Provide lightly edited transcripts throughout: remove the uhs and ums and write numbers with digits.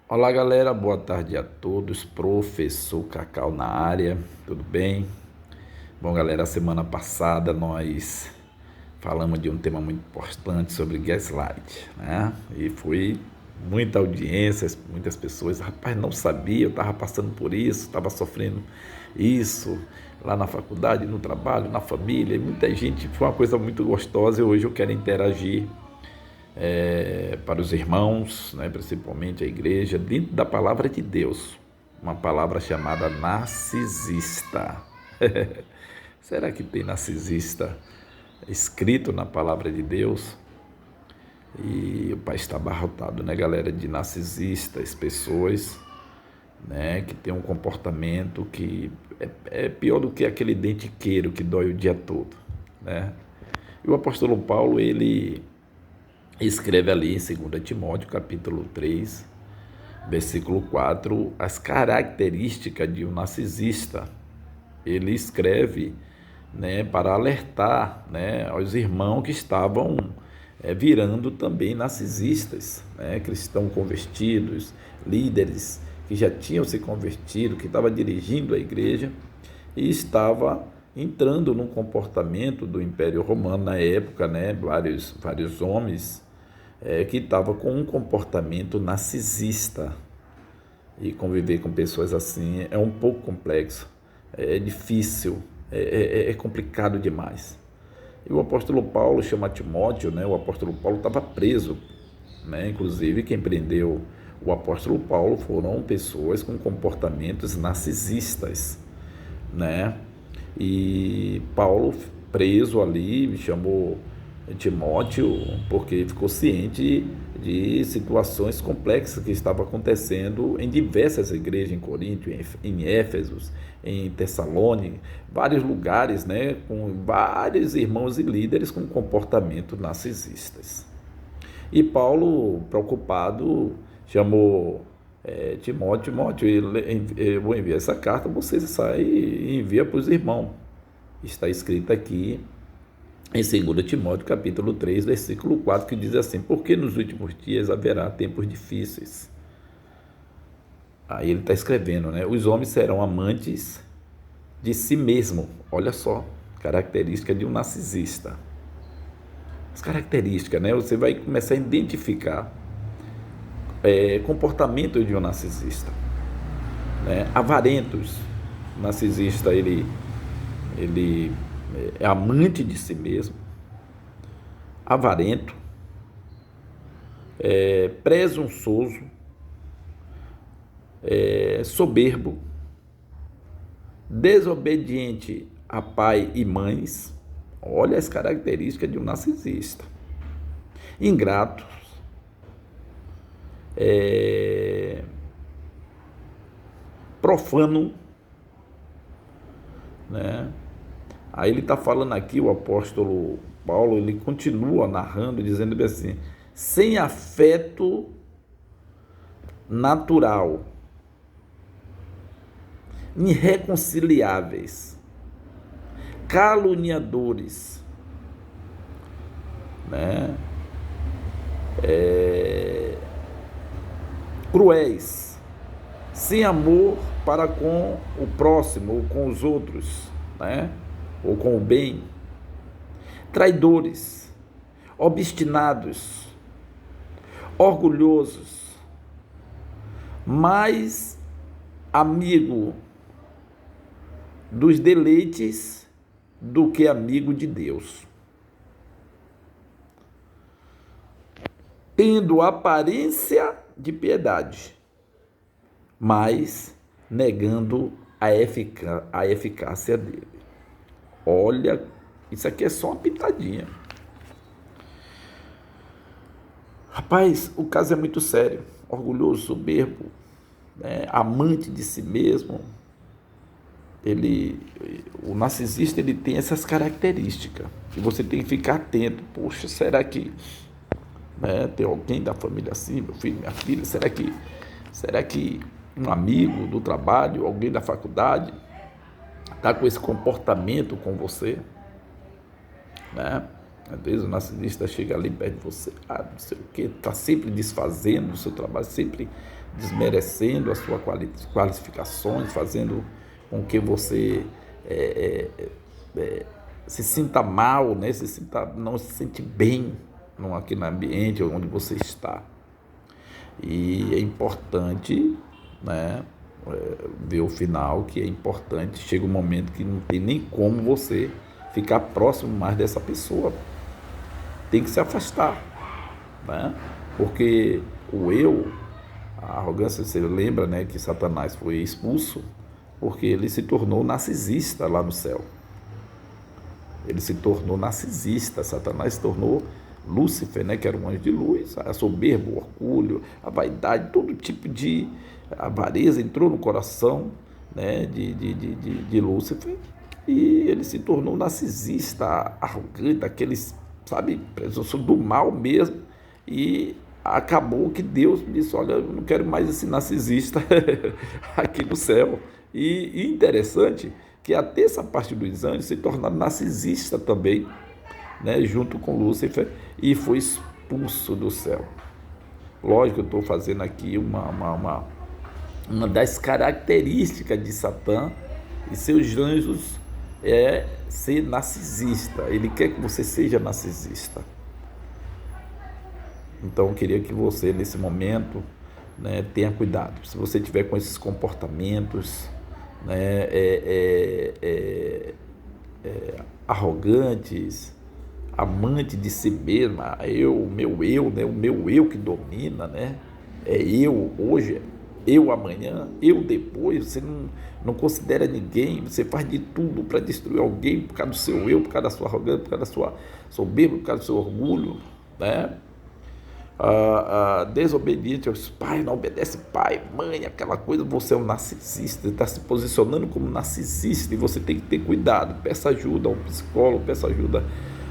Olá galera, boa tarde a todos. Professor Cacau na área, tudo bem? Bom galera, a semana passada nós falamos de um tema muito importante sobre gaslight, né? E foi muita audiência, muitas pessoas, rapaz, não sabia, eu estava passando por isso, estava sofrendo isso lá na faculdade, no trabalho, na família, e muita gente, foi uma coisa muito gostosa e hoje eu quero interagir para os irmãos, né, principalmente a igreja, dentro da palavra de Deus, uma palavra chamada narcisista. Será que tem narcisista escrito na palavra de Deus? E o país está abarrotado, né, galera, de narcisistas, pessoas, né, que tem um comportamento que é pior do que aquele dentiqueiro que dói o dia todo, né? E o apóstolo Paulo, ele escreve ali em 2 Timóteo, capítulo 3, versículo 4, as características de um narcisista. Ele escreve, né, para alertar, né, aos irmãos que estavam virando também narcisistas, né, cristãos convertidos, líderes que já tinham se convertido, que estavam dirigindo a igreja e estava entrando num comportamento do Império Romano na época, né, vários homens que estavam com um comportamento narcisista. E conviver com pessoas assim é um pouco complexo, é difícil, é complicado demais. E o apóstolo Paulo chama Timóteo, né? O apóstolo Paulo estava preso, né? Inclusive quem prendeu o apóstolo Paulo foram pessoas com comportamentos narcisistas, né? E Paulo, preso ali, chamou Timóteo porque ficou ciente de situações complexas que estavam acontecendo em diversas igrejas, em Corinto, em Éfeso, em Tessalônica, vários lugares, né, com vários irmãos e líderes com comportamento narcisistas. E Paulo, preocupado, chamou Timóteo, eu vou enviar essa carta, você sai e envia para os irmãos. Está escrito aqui em 2 Timóteo, capítulo 3, versículo 4, que diz assim, porque nos últimos dias haverá tempos difíceis. Aí ele está escrevendo, né? Os homens serão amantes de si mesmo. Olha só, característica de um narcisista. As características, né? Você vai começar a identificar comportamento de um narcisista, né? Avarentos. O narcisista, ele é amante de si mesmo, avarento, presunçoso, soberbo, desobediente a pai e mães. Olha as características de um narcisista. Ingrato, profano, né? Aí ele está falando aqui, o apóstolo Paulo, ele continua narrando, dizendo assim, sem afeto natural, irreconciliáveis, caluniadores, né? Cruéis, sem amor para com o próximo ou com os outros, né? Ou com o bem, traidores, obstinados, orgulhosos, mais amigo dos deleites do que amigo de Deus, tendo aparência de piedade, mas negando a eficácia dele. Olha, isso aqui é só uma pitadinha. Rapaz, o caso é muito sério. Orgulhoso, soberbo, né? Amante de si mesmo. O narcisista, ele tem essas características. E você tem que ficar atento. Poxa, será que, né, tem alguém da família assim, meu filho, minha filha? Será que um amigo do trabalho, alguém da faculdade, está com esse comportamento com você, né? Às vezes o narcisista chega ali perto de você, não sei o quê, está sempre desfazendo o seu trabalho, sempre desmerecendo as suas qualificações, fazendo com que você se sinta mal, né? Não se sente bem aqui no ambiente onde você está. E é importante, né, ver o final, que é importante. Chega um momento que não tem nem como você ficar próximo mais dessa pessoa. Tem que se afastar, né? Porque o eu, a arrogância, você lembra, né, que Satanás foi expulso porque ele se tornou narcisista lá no céu. Ele se tornou narcisista. Satanás se tornou Lúcifer, né, que era um anjo de luz. A soberba, o orgulho, a vaidade, todo tipo de avareza entrou no coração, né, de Lúcifer, e ele se tornou narcisista, arrogante, aqueles, sabe, presunção do mal mesmo. E acabou que Deus disse: olha, eu não quero mais esse narcisista aqui no céu. E interessante que até essa parte dos anjos se tornaram narcisista também, né, junto com Lúcifer, e foi expulso do céu. Lógico, eu estou fazendo aqui uma das características de Satã e seus anjos é ser narcisista. Ele quer que você seja narcisista. Então eu queria que você, nesse momento, né, tenha cuidado. Se você tiver com esses comportamentos, né, arrogantes, amante de si mesmo, o meu eu, né, o meu eu que domina, né, é eu hoje, eu amanhã, eu depois. Você não considera ninguém, você faz de tudo para destruir alguém por causa do seu eu, por causa da sua arrogância, por causa da sua soberba, por causa do seu orgulho, né? Desobediente aos pais, não obedece pai, mãe, aquela coisa. Você é um narcisista, está se posicionando como narcisista, e você tem que ter cuidado. Peça ajuda a um psicólogo, peça ajuda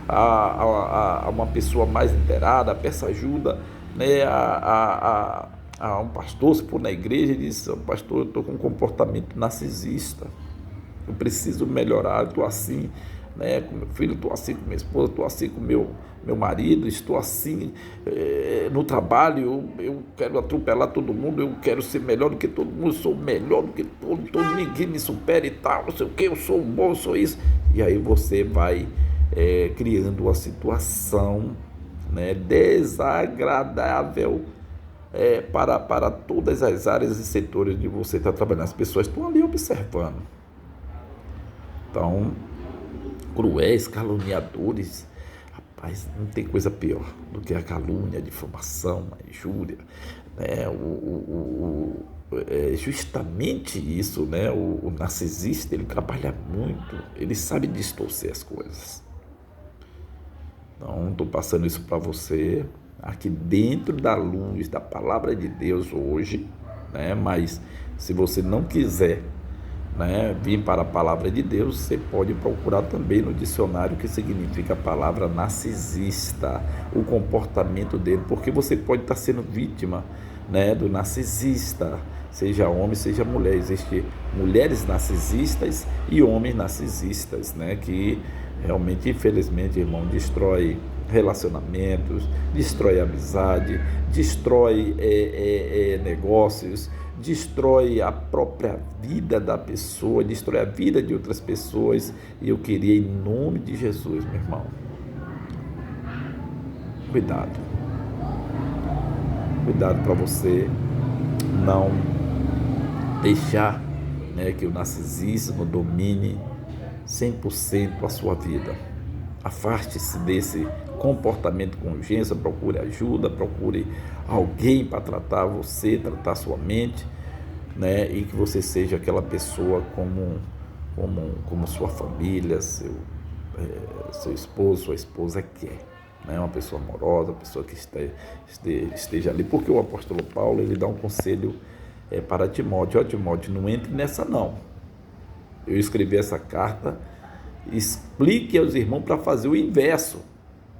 a uma pessoa mais inteirada, peça ajuda, né, a um pastor. Se for na igreja, ele diz: pastor, eu estou com um comportamento narcisista, eu preciso melhorar, eu estou assim, né, com meu filho, estou assim com minha esposa, estou assim com meu marido, estou assim no trabalho, eu quero atropelar todo mundo, eu quero ser melhor do que todo mundo, eu sou melhor do que todo, ninguém me supera e tal, não sei o que, eu sou bom, eu sou isso. E aí você vai criando uma situação, né, desagradável para todas as áreas e setores onde você está trabalhando. As pessoas estão ali observando. Então, cruéis, caluniadores, rapaz, não tem coisa pior do que a calúnia, a difamação, a injúria, né? Justamente isso, né? O narcisista, ele trabalha muito, ele sabe distorcer as coisas. Então, estou passando isso para você aqui dentro da luz da palavra de Deus hoje, né? Mas se você não quiser, né, vir para a palavra de Deus, você pode procurar também no dicionário o que significa a palavra narcisista, o comportamento dele, porque você pode estar sendo vítima, né, do narcisista, seja homem, seja mulher. Existem mulheres narcisistas e homens narcisistas, né, que realmente, infelizmente, irmão, destrói relacionamentos, destrói amizade, destrói negócios, destrói a própria vida da pessoa, destrói a vida de outras pessoas. E eu queria, em nome de Jesus, meu irmão, cuidado para você não deixar, né, que o narcisismo domine 100% a sua vida. Afaste-se desse comportamento com urgência, procure ajuda, procure alguém para tratar você, tratar sua mente, né? E que você seja aquela pessoa como sua família, seu esposo, sua esposa quer, né? Uma pessoa amorosa, uma pessoa que esteja ali, porque o apóstolo Paulo, ele dá um conselho para Timóteo: Timóteo, não entre nessa não. Eu escrevi essa carta, explique aos irmãos para fazer o inverso,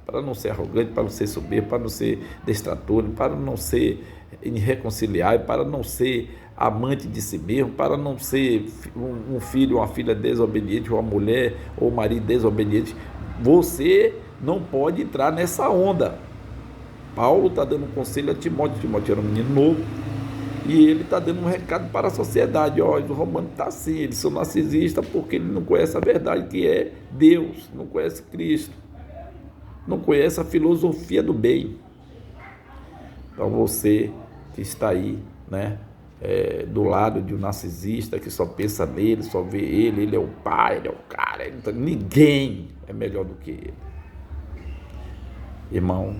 para não ser arrogante, para não ser soberbo, para não ser destrator, para não ser irreconciliável, para não ser amante de si mesmo, para não ser um filho ou uma filha desobediente, ou uma mulher ou um marido desobediente. Você não pode entrar nessa onda. Paulo está dando um conselho a Timóteo. Timóteo era um menino novo, e ele está dando um recado para a sociedade. Olha, o romano está assim, eles são narcisistas porque ele não conhece a verdade que é Deus, não conhece Cristo, não conhece a filosofia do bem. Então você que está aí, né, do lado de um narcisista que só pensa nele, só vê ele é o pai, ele é o cara, ninguém é melhor do que ele. Irmão,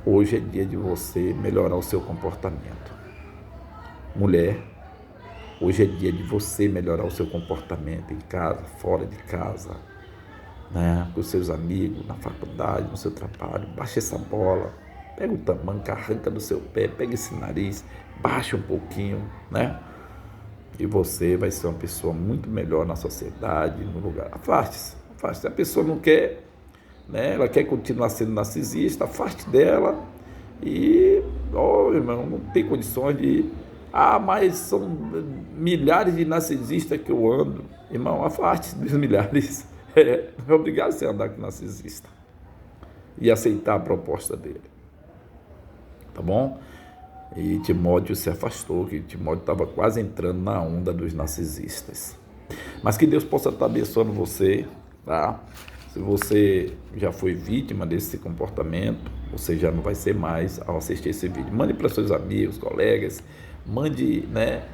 hoje é dia de você melhorar o seu comportamento. Mulher, hoje é dia de você melhorar o seu comportamento em casa, fora de casa, né, com os seus amigos, na faculdade, no seu trabalho. Baixa essa bola, pega o tamanco, arranca do seu pé, pega esse nariz, baixa um pouquinho, né? E você vai ser uma pessoa muito melhor na sociedade, no lugar. Afaste-se. Se a pessoa não quer, né, ela quer continuar sendo narcisista, afaste dela e, irmão, não tem condições de... mas são milhares de narcisistas que eu ando. Irmão, afaste dos milhares. Não é obrigado a você andar com narcisista e aceitar a proposta dele. Tá bom? E Timóteo se afastou, que Timóteo estava quase entrando na onda dos narcisistas. Mas que Deus possa estar abençoando você, tá? Se você já foi vítima desse comportamento, você já não vai ser mais ao assistir esse vídeo. Mande para seus amigos, colegas, mande, né,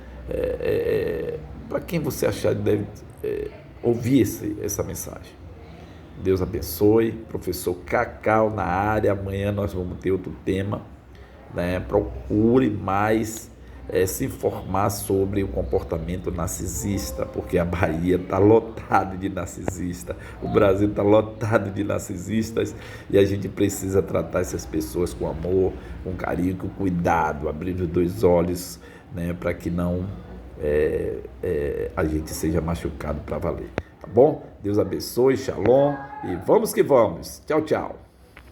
para quem você achar que deve ouvir essa mensagem. Deus abençoe. Professor Cacau na área. Amanhã nós vamos ter outro tema, né? Procure mais se informar sobre o comportamento narcisista, porque a Bahia está lotada de narcisistas, o Brasil está lotado de narcisistas, e a gente precisa tratar essas pessoas com amor, com carinho, com cuidado, abrir os dois olhos, né, para que não a gente seja machucado para valer. Tá bom? Deus abençoe, shalom, e vamos que vamos. Tchau, tchau.